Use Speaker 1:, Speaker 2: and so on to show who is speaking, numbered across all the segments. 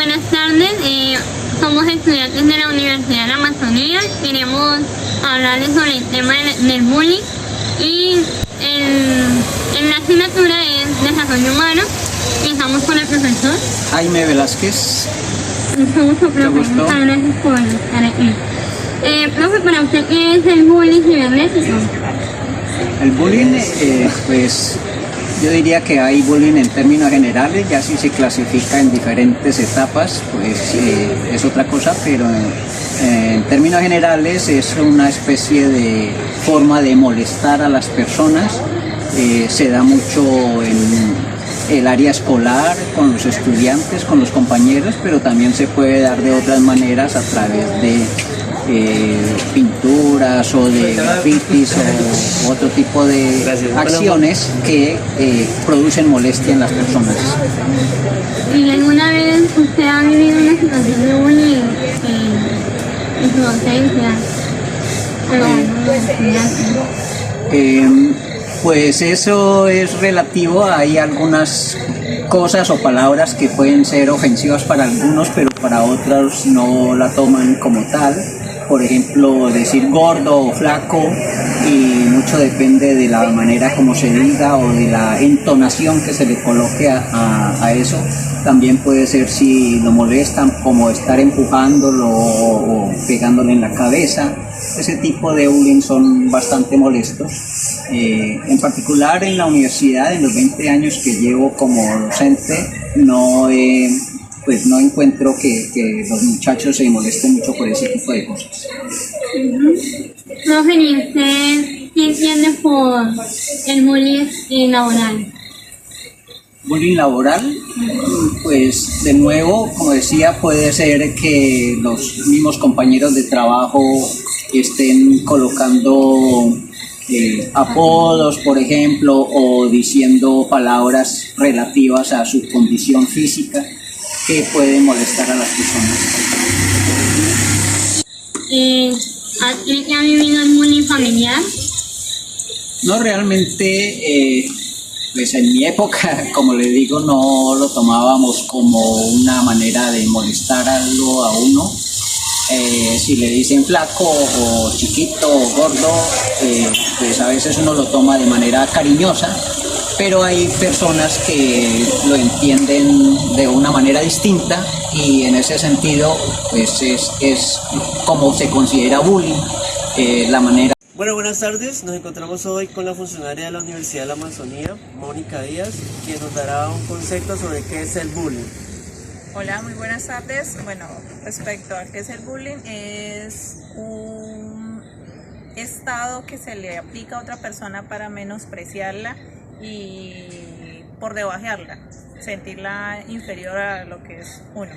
Speaker 1: Buenas tardes, somos estudiantes de la Universidad de la Amazonía. Queremos hablarles sobre el tema del bullying y en la asignatura es Desarrollo Humano y estamos con el profesor
Speaker 2: Jaime Velázquez.
Speaker 1: Mucho gusto, profe. Muchas gracias por estar aquí. Profe, para usted, ¿qué es el bullying cibernético?
Speaker 2: El bullying, pues yo diría que hay bullying en términos generales, ya si se clasifica en diferentes etapas, pues es otra cosa, pero en términos generales es una especie de forma de molestar a las personas. Se da mucho en el área escolar, con los estudiantes, con los compañeros, pero también se puede dar de otras maneras a través de pinturas o de grafitis o otro tipo de acciones que producen molestia en las personas.
Speaker 1: ¿Y alguna vez usted ha vivido una situación de bullying en su docencia?
Speaker 2: Pues eso es relativo, hay algunas cosas o palabras que pueden ser ofensivas para algunos, pero para otros no la toman como tal. Por ejemplo, decir gordo o flaco, y mucho depende de la manera como se diga o de la entonación que se le coloque a eso. También puede ser si lo molestan, como estar empujándolo o pegándole en la cabeza. Ese tipo de bullying son bastante molestos. En particular en la universidad, en los 20 años que llevo como docente, no encuentro que los muchachos se molesten mucho por ese tipo de cosas.
Speaker 1: Profe, ¿y usted qué entiende por el bullying laboral?
Speaker 2: Bullying laboral, pues de nuevo, como decía, puede ser que los mismos compañeros de trabajo estén colocando apodos, por ejemplo, o diciendo palabras relativas a su condición física que pueden molestar a las personas.
Speaker 1: ¿Cree que ha vivido el bullying familiar?
Speaker 2: No, realmente, pues en mi época, como le digo, no lo tomábamos como una manera de molestar algo a uno. Si le dicen flaco o chiquito o gordo, pues a veces uno lo toma de manera cariñosa, pero hay personas que lo entienden de una manera distinta y en ese sentido pues es como se considera bullying, la manera.
Speaker 3: Bueno, buenas tardes, nos encontramos hoy con la funcionaria de la Universidad de la Amazonía, Mónica Díaz, quien nos dará un concepto sobre qué es el bullying.
Speaker 4: Hola, muy buenas tardes. Bueno, respecto a qué es el bullying, es un estado que se le aplica a otra persona para menospreciarla y por debajearla, sentirla inferior a lo que es uno.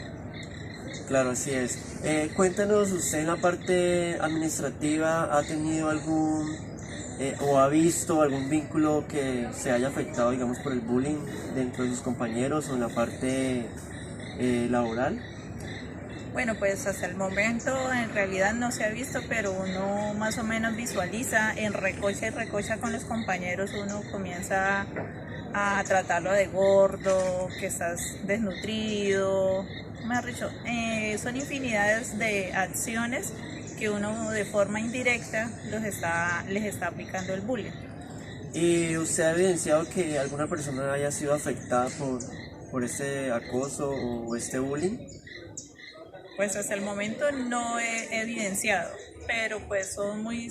Speaker 3: Claro, así es. Cuéntanos, usted en la parte administrativa, ¿ha tenido algún o ha visto algún vínculo que se haya afectado, digamos, por el bullying dentro de sus compañeros o en la parte laboral?
Speaker 4: Bueno, pues hasta el momento en realidad no se ha visto, pero uno más o menos visualiza en recocha y recocha con los compañeros, uno comienza a tratarlo de gordo, que estás desnutrido, mejor dicho, son infinidades de acciones que uno de forma indirecta les está aplicando el bullying.
Speaker 3: ¿Y usted ha evidenciado que alguna persona haya sido afectada por este acoso o este bullying?
Speaker 4: Pues hasta el momento no he evidenciado, pero pues son muy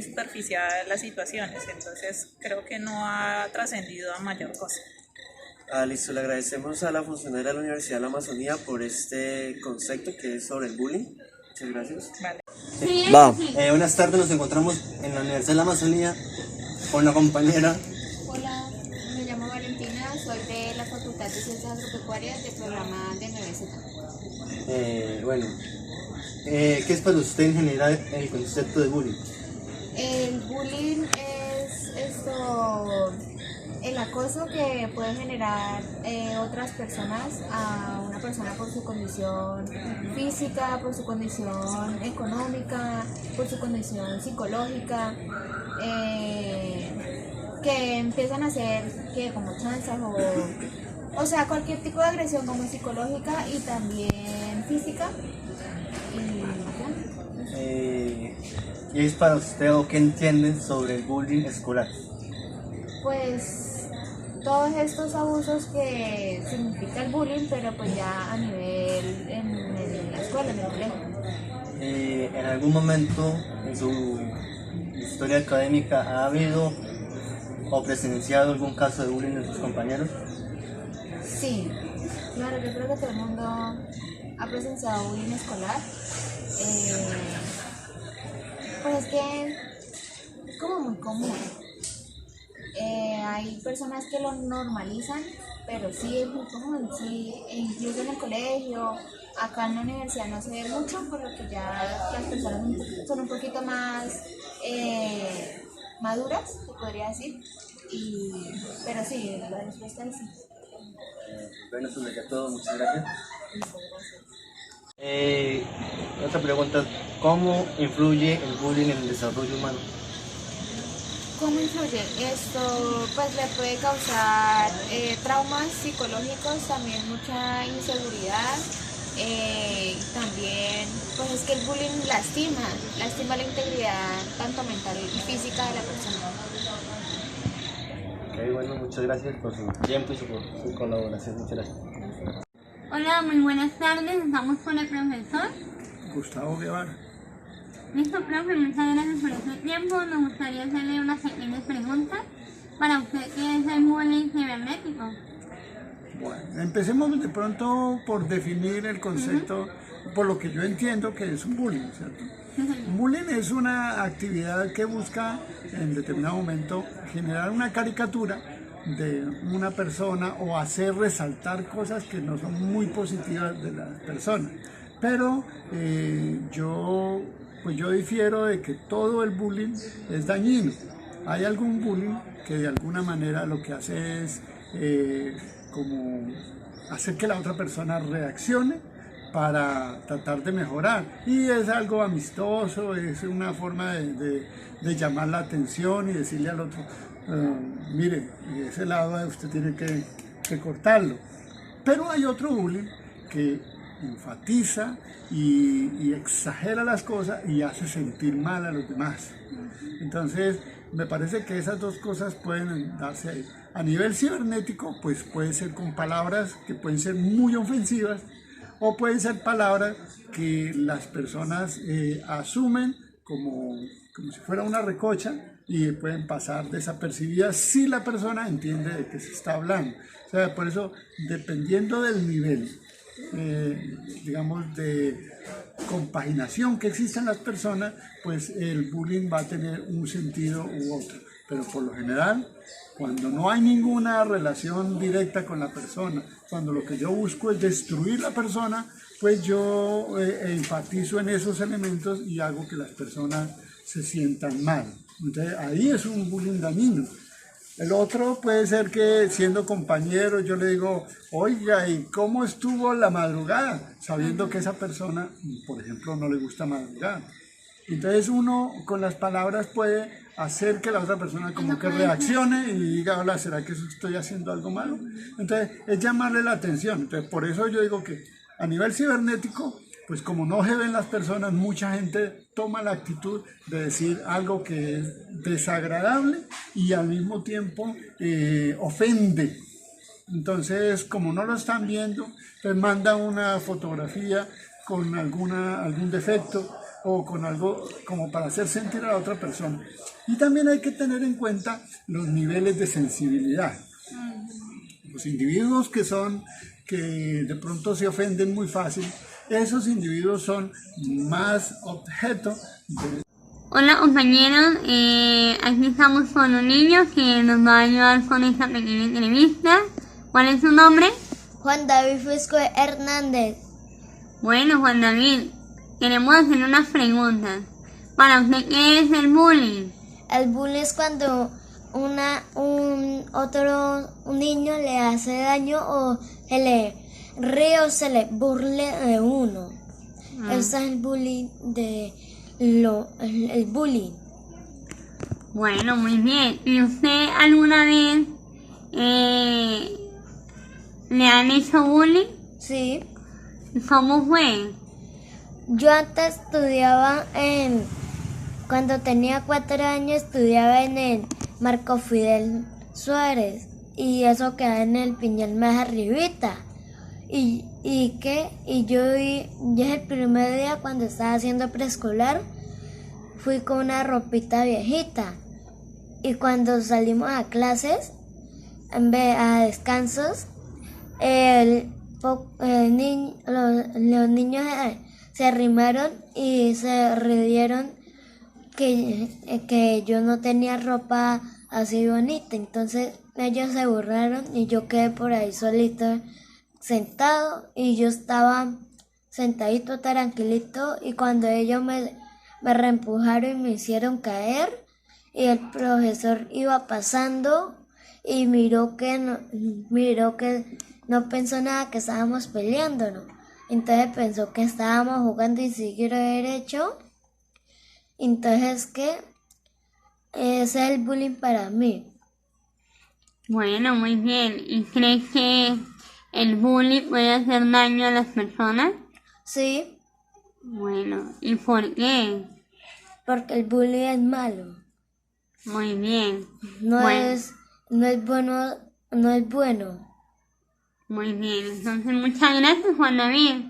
Speaker 4: superficiales las situaciones, entonces creo que no ha trascendido a mayor cosa.
Speaker 3: Listo, le agradecemos a la funcionaria de la Universidad de la Amazonía por este concepto que es sobre el bullying. Muchas gracias.
Speaker 4: Vale.
Speaker 5: Buenas tardes, nos encontramos en la Universidad de la Amazonía con una compañera.
Speaker 6: Hola, me llamo Valentina, soy de la Facultad de Ciencias Agropecuarias del programa de 9Z.
Speaker 5: ¿Qué es para usted en general el concepto de bullying?
Speaker 6: El bullying es el acoso que puede generar otras personas a una persona por su condición física, por su condición económica, por su condición psicológica, que empiezan a hacer que como chanzas O sea, cualquier tipo de agresión como psicológica y también física. Y ya.
Speaker 5: ¿Qué es para usted o qué entienden sobre el bullying escolar?
Speaker 6: Pues todos estos abusos que significa el bullying, pero pues ya a nivel en la escuela, en el colegio.
Speaker 5: ¿En algún momento en su historia académica ha habido o presenciado algún caso de bullying de sus compañeros?
Speaker 6: Sí, claro, yo creo que todo el mundo ha presenciado bullying escolar. Pues es que es como muy común. Hay personas que lo normalizan, pero sí es muy común, sí, e incluso en el colegio, acá en la universidad no se ve mucho, por lo que ya las personas son un poquito más maduras, se podría decir, pero sí, la respuesta es sí.
Speaker 5: Bueno, eso sería todo, muchas gracias.
Speaker 6: Listo, gracias.
Speaker 5: Otra pregunta, ¿cómo influye el bullying en el desarrollo humano?
Speaker 6: ¿Cómo influye? Esto pues le puede causar traumas psicológicos, también mucha inseguridad, también pues es que el bullying lastima la integridad tanto mental y física de la persona.
Speaker 5: Ok, bueno, muchas gracias por su tiempo y por su colaboración, muchas gracias.
Speaker 1: Hola, muy buenas tardes. Estamos con el profesor.
Speaker 7: Gustavo Guevara.
Speaker 1: Listo, profe, muchas gracias por este tiempo. Me gustaría hacerle unas pequeñas preguntas para usted, ¿qué es el bullying cibernético?
Speaker 7: Bueno, empecemos de pronto por definir el concepto, por lo que yo entiendo que es un bullying, ¿cierto? Un bullying es una actividad que busca en determinado momento generar una caricatura de una persona o hacer resaltar cosas que no son muy positivas de la persona. Pero yo difiero de que todo el bullying es dañino. Hay algún bullying que de alguna manera lo que hace es como hacer que la otra persona reaccione para tratar de mejorar, y es algo amistoso, es una forma de llamar la atención y decirle al otro, mire, ese lado usted tiene que cortarlo. Pero hay otro bullying que enfatiza y exagera las cosas y hace sentir mal a los demás. Entonces me parece que esas dos cosas pueden darse ahí. A nivel cibernético, pues puede ser con palabras que pueden ser muy ofensivas, o pueden ser palabras que las personas asumen como si fuera una recocha y pueden pasar desapercibidas si la persona entiende de qué se está hablando. O sea, por eso, dependiendo del nivel, digamos, de compaginación que existe en las personas, pues el bullying va a tener un sentido u otro. Pero por lo general, cuando no hay ninguna relación directa con la persona, cuando lo que yo busco es destruir la persona, pues yo enfatizo en esos elementos y hago que las personas se sientan mal. Entonces ahí es un bullying dañino. El otro puede ser que siendo compañero yo le digo, oiga, ¿y cómo estuvo la madrugada? Sabiendo que esa persona, por ejemplo, no le gusta madrugar. Entonces uno con las palabras puede hacer que la otra persona como que reaccione y diga, hola, ¿será que estoy haciendo algo malo? Entonces es llamarle la atención. Entonces por eso yo digo que a nivel cibernético, pues como no se ven las personas, mucha gente toma la actitud de decir algo que es desagradable y al mismo tiempo ofende. Entonces, como no lo están viendo, les manda una fotografía con algún defecto o con algo como para hacer sentir a la otra persona. Y también hay que tener en cuenta los niveles de sensibilidad. Los individuos que de pronto se ofenden muy fácil, esos individuos son más objeto de...
Speaker 1: Hola compañeros, aquí estamos con un niño que nos va a ayudar con esta pequeña entrevista. ¿Cuál es su nombre?
Speaker 8: Juan David Fusco Hernández.
Speaker 1: Bueno, Juan David, queremos hacer unas preguntas. Para usted, ¿qué es el bullying?
Speaker 8: El bullying es cuando un niño le hace daño o se le ríe o se le burle de uno. Ese es el bullying el bullying.
Speaker 1: Bueno, muy bien. ¿Y usted alguna vez ¿Le han hecho bullying?
Speaker 8: Sí.
Speaker 1: ¿Cómo fue?
Speaker 8: Yo antes estudiaba cuando tenía 4 años estudiaba en el Marco Fidel Suárez y eso queda en el Piñal más arribita. Y yo el primer día cuando estaba haciendo preescolar fui con una ropita viejita y cuando salimos a clases, a descansos, los niños se arrimaron y se rieron que yo no tenía ropa así bonita. Entonces ellos se burlaron y yo quedé por ahí solito sentado y yo estaba sentadito tranquilito y cuando ellos me reempujaron y me hicieron caer y el profesor iba pasando y miró que no pensó nada que estábamos peleando, ¿no? Entonces pensó que estábamos jugando y siguió derecho. Entonces, ¿qué? Ese es el bullying para mí.
Speaker 1: Bueno, muy bien. ¿Y crees que el bullying puede hacer daño a las personas?
Speaker 8: Sí,
Speaker 1: Bueno, ¿y por qué?
Speaker 8: porque el bullying es malo.
Speaker 1: Muy bien.
Speaker 8: No
Speaker 1: Bueno.
Speaker 8: es bueno, no es bueno.
Speaker 1: Muy bien. Entonces, muchas gracias, Juan David.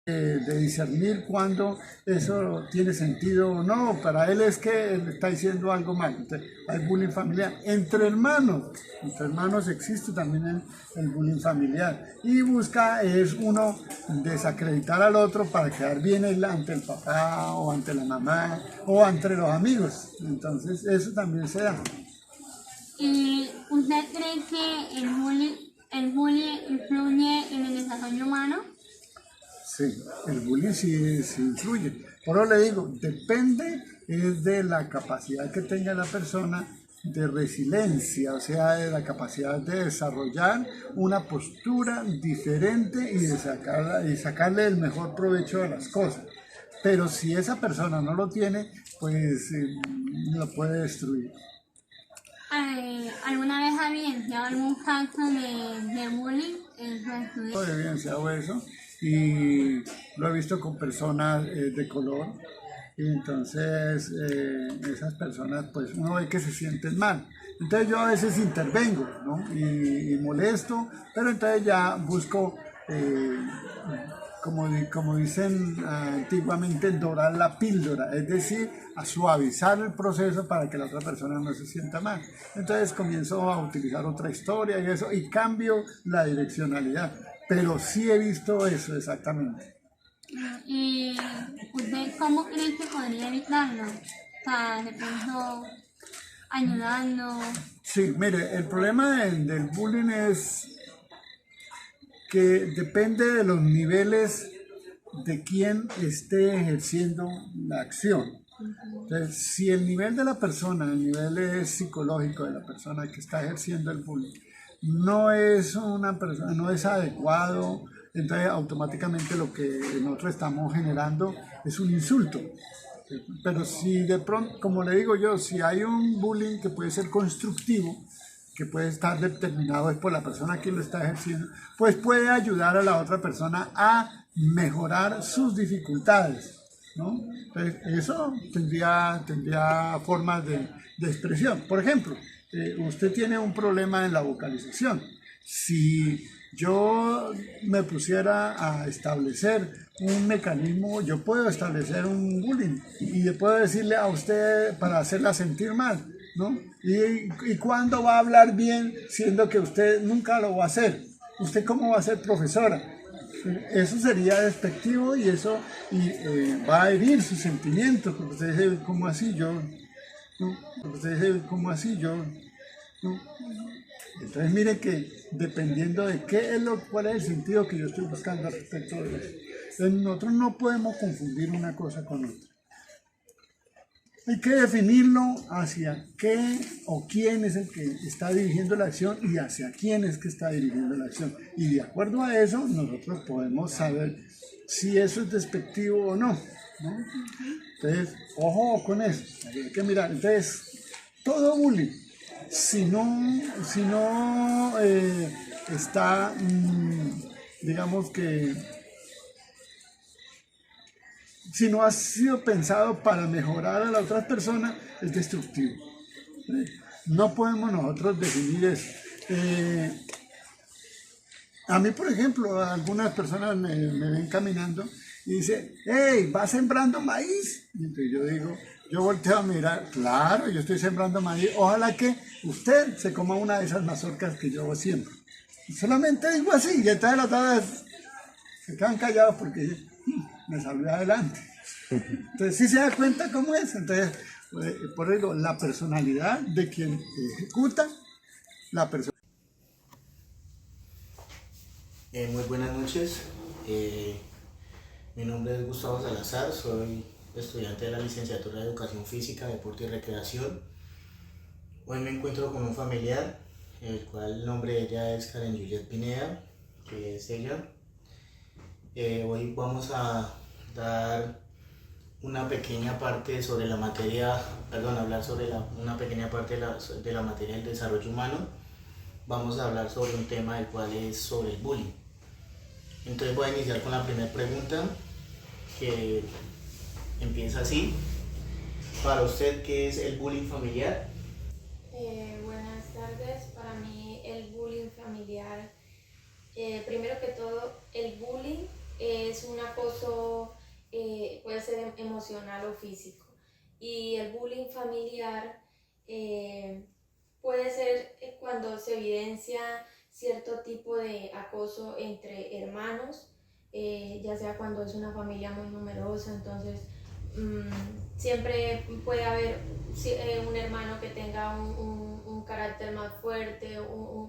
Speaker 7: De discernir cuándo eso tiene sentido o no. Para él es que él está diciendo algo mal. Entonces, hay bullying familiar entre hermanos. Entre hermanos existe también el bullying familiar. Y busca es uno desacreditar al otro para quedar bien ante el papá o ante la mamá o ante los amigos. Entonces eso también se da.
Speaker 1: ¿Y usted cree que el bullying influye en el desarrollo humano?
Speaker 7: Sí, el bullying sí influye. Por eso le digo, depende es de la capacidad que tenga la persona de resiliencia, o sea, de la capacidad de desarrollar una postura diferente y de sacarle el mejor provecho de las cosas. Pero si esa persona no lo tiene, pues lo puede destruir.
Speaker 1: ¿Alguna vez ha evidenciado algún caso de bullying en su estudio?
Speaker 7: He evidenciado eso y lo he visto con personas de color y entonces esas personas pues uno ve que se sienten mal. Entonces yo a veces intervengo, ¿no? y molesto, pero entonces ya busco, como dicen antiguamente, dorar la píldora, es decir, a suavizar el proceso para que la otra persona no se sienta mal. Entonces comienzo a utilizar otra historia y eso, y cambio la direccionalidad. Pero sí he visto eso exactamente.
Speaker 1: ¿Y usted cómo cree que podría evitarlo? O sea, de pronto ayudando.
Speaker 7: Sí, mire, el problema del bullying es que depende de los niveles de quien esté ejerciendo la acción. Entonces, si el nivel de la persona, el nivel psicológico de la persona que está ejerciendo el bullying, no es adecuado, entonces automáticamente lo que nosotros estamos generando es un insulto. Pero si de pronto, como le digo yo, si hay un bullying que puede ser constructivo, que puede estar determinado es por la persona que lo está ejerciendo, pues puede ayudar a la otra persona a mejorar sus dificultades, ¿no? Entonces, eso tendría formas de expresión. Por ejemplo, usted tiene un problema en la vocalización. Si yo me pusiera a establecer un mecanismo, yo puedo establecer un bullying y yo puedo decirle a usted para hacerla sentir mal, ¿no? ¿Y cuándo va a hablar bien siendo que usted nunca lo va a hacer? ¿Usted cómo va a ser profesora? Eso sería despectivo y eso va a herir sus sentimientos, porque usted dice, ¿cómo así yo? ¿No? Porque usted dice, ¿cómo así yo? ¿No? Entonces mire que dependiendo de cuál es el sentido que yo estoy buscando al respecto de eso. Entonces nosotros no podemos confundir una cosa con otra. Hay que definirlo hacia qué o quién es el que está dirigiendo la acción y hacia quién es que está dirigiendo la acción. Y de acuerdo a eso, nosotros podemos saber si eso es despectivo o no, ¿no? Entonces, ojo con eso, hay que mirar. Entonces, todo bullying si no está, digamos que, si no ha sido pensado para mejorar a la otra persona, es destructivo. No podemos nosotros definir eso. A mí, por ejemplo, algunas personas me ven caminando y dicen, hey, ¿vas sembrando maíz? Y entonces yo digo, yo volteo a mirar, claro, yo estoy sembrando maíz, ojalá que usted se coma una de esas mazorcas que yo siembro. Y solamente digo así, y entonces las otras se quedan callados porque me salió adelante. Entonces sí se da cuenta cómo es. Entonces, por eso la personalidad de quien ejecuta la persona.
Speaker 9: Muy buenas noches, mi nombre es Gustavo Salazar, soy estudiante de la licenciatura de Educación Física, Deporte y Recreación. Hoy me encuentro con un familiar, el cual el nombre de ella es Karen Juliet Pineda, que es ella. Hoy vamos a dar una pequeña parte sobre la materia, hablar sobre una pequeña parte de la materia del desarrollo humano. Vamos a hablar sobre un tema el cual es sobre el bullying. Entonces voy a iniciar con la primera pregunta, que empieza así. Para usted, ¿qué es el bullying familiar?
Speaker 10: Buenas tardes. Para mí el bullying familiar, primero que todo, el bullying es un acoso, puede ser emocional o físico. Y el bullying familiar puede ser cuando se evidencia cierto tipo de acoso entre hermanos, ya sea cuando es una familia muy numerosa, entonces siempre puede haber un hermano que tenga un carácter más fuerte,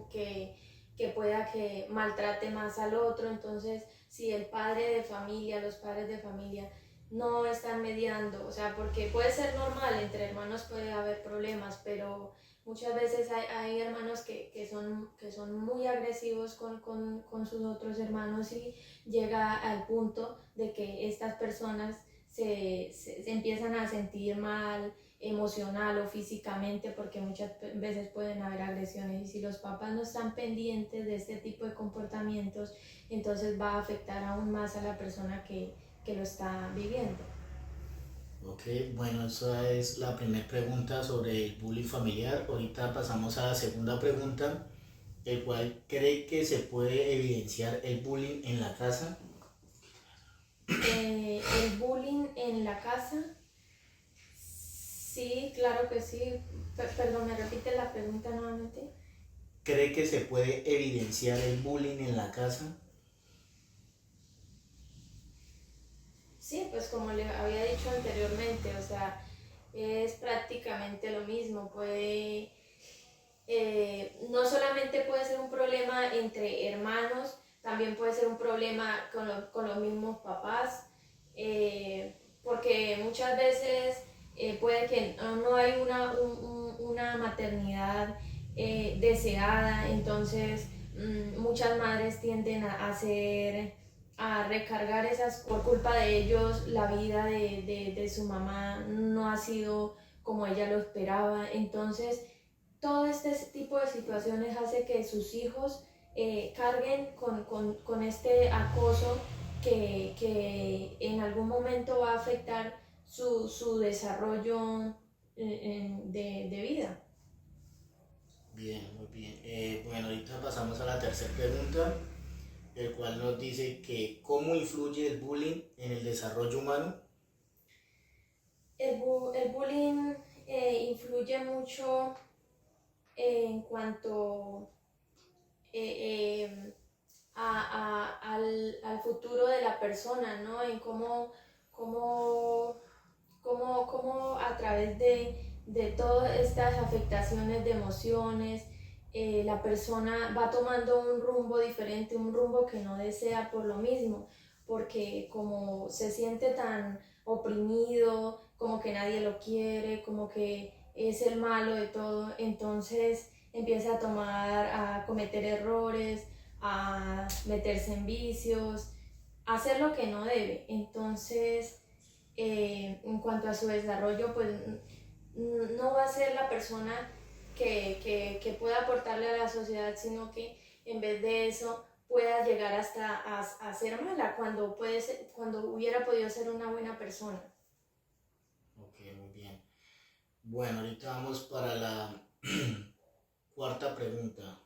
Speaker 10: que pueda que maltrate más al otro. Entonces si el padre de familia, los padres de familia no están mediando, o sea, porque puede ser normal, entre hermanos puede haber problemas, pero muchas veces hay hermanos que son muy agresivos con sus otros hermanos, y llega al punto de que estas personas se empiezan a sentir mal emocional o físicamente, porque muchas veces pueden haber agresiones, y si los papás no están pendientes de este tipo de comportamientos, entonces va a afectar aún más a la persona que lo está viviendo.
Speaker 9: Ok, bueno, esa es la primera pregunta sobre el bullying familiar. Ahorita pasamos a la segunda pregunta, el cual cree que se puede evidenciar el bullying en la casa.
Speaker 10: El bullying en la casa, sí, claro que sí. Perdón, ¿me repite la pregunta nuevamente?
Speaker 9: ¿Cree que se puede evidenciar el bullying en la casa?
Speaker 10: Sí, pues como le había dicho anteriormente, o sea, es prácticamente lo mismo. Puede, no solamente puede ser un problema entre hermanos, también puede ser un problema con los mismos papás, porque muchas veces puede que no hay una maternidad deseada, entonces muchas madres tienden a recargar esas, por culpa de ellos, la vida de su mamá no ha sido como ella lo esperaba. Entonces todo este tipo de situaciones hace que sus hijos carguen con este acoso que en algún momento va a afectar su desarrollo de vida.
Speaker 9: Bien, muy bien. Bueno, ahorita pasamos a la tercera pregunta, el cual nos dice que ¿cómo influye el bullying en el desarrollo humano?
Speaker 10: El bullying influye mucho en cuanto al futuro de la persona, ¿no? En cómo a través de todas estas afectaciones de emociones, la persona va tomando un rumbo diferente, un rumbo que no desea, por lo mismo, porque como se siente tan oprimido, como que nadie lo quiere, como que es el malo de todo, entonces empieza a cometer errores, a meterse en vicios, a hacer lo que no debe. Entonces en cuanto a su desarrollo, pues no va a ser la persona que pueda aportarle a la sociedad, sino que en vez de eso pueda llegar hasta a ser mala cuando hubiera podido ser una buena persona.
Speaker 9: Ok, muy bien. Bueno, ahorita vamos para la cuarta pregunta.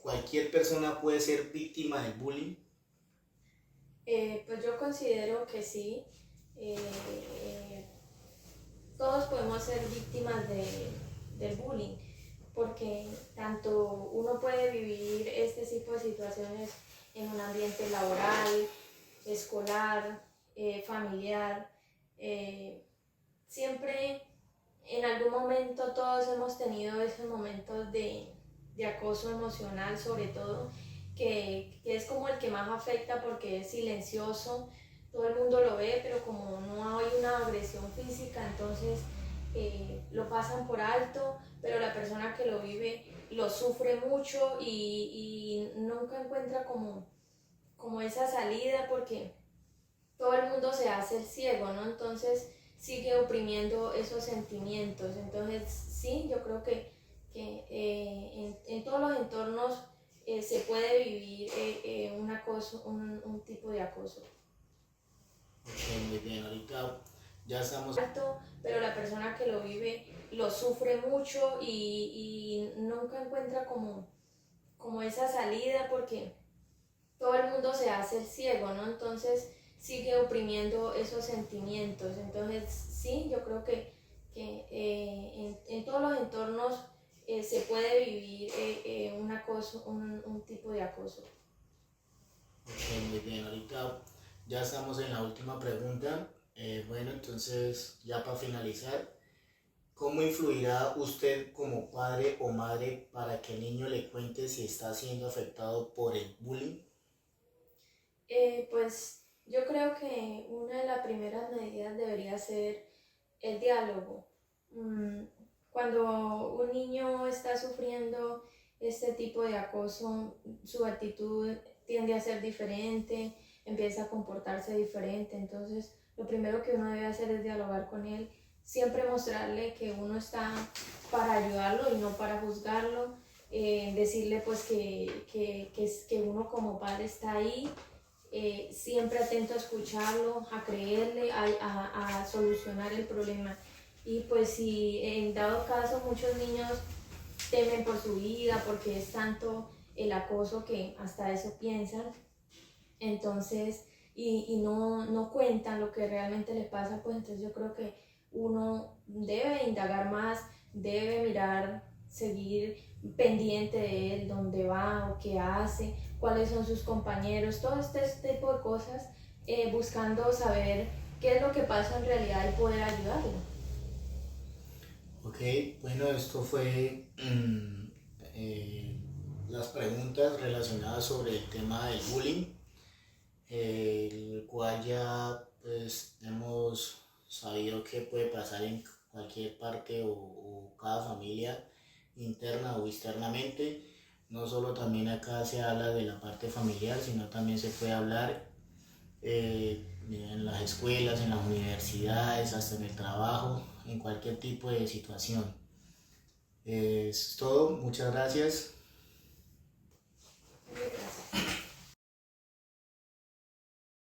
Speaker 9: ¿Cualquier persona puede ser víctima del bullying?
Speaker 10: Pues yo considero que sí. Todos podemos ser víctimas del bullying, porque tanto uno puede vivir este tipo de situaciones en un ambiente laboral, escolar, familiar. Siempre en algún momento todos hemos tenido esos momentos de acoso emocional, sobre todo, que es como el que más afecta porque es silencioso, todo el mundo lo ve, pero como no hay una agresión física, entonces lo pasan por alto, pero la persona que lo vive lo sufre mucho y nunca encuentra como esa salida, porque todo el mundo se hace el ciego, ¿no? Entonces sigue oprimiendo esos sentimientos. Entonces sí, yo creo que en todos los entornos se puede vivir un tipo de acoso.
Speaker 9: Ok, muy bien, ahorita ya estamos...
Speaker 10: Alto, pero la persona que lo vive lo sufre mucho y nunca encuentra como esa salida, porque todo el mundo se hace el ciego, ¿no? Entonces sigue oprimiendo esos sentimientos. Entonces sí, yo creo que en todos los entornos se puede vivir un tipo de acoso.
Speaker 9: Ok, muy bien, ahorita ya estamos en la última pregunta. Bueno, entonces ya para finalizar, ¿cómo influirá usted como padre o madre para que el niño le cuente si está siendo afectado por el bullying?
Speaker 10: Pues yo creo que una de las primeras medidas debería ser el diálogo. Cuando un niño está sufriendo este tipo de acoso, su actitud tiende a ser diferente, empieza a comportarse diferente. Entonces, lo primero que uno debe hacer es dialogar con él, siempre mostrarle que uno está para ayudarlo y no para juzgarlo, decirle pues que uno como padre está ahí, siempre atento a escucharlo, a creerle, a solucionar el problema. Y pues si en dado caso muchos niños temen por su vida porque es tanto el acoso que hasta eso piensan, entonces y no cuentan lo que realmente les pasa, pues entonces yo creo que uno debe indagar más, debe mirar, seguir pendiente de él, dónde va o qué hace, cuáles son sus compañeros, todo este tipo de cosas, buscando saber qué es lo que pasa en realidad y poder ayudarlo.
Speaker 9: Ok, bueno, esto fue las preguntas relacionadas sobre el tema del bullying, el cual ya pues hemos sabido que puede pasar en cualquier parte o cada familia, interna o externamente. No solo también acá se habla de la parte familiar, sino también se puede hablar en las escuelas, en las universidades, hasta en el trabajo, en cualquier tipo de situación. Es todo, muchas gracias.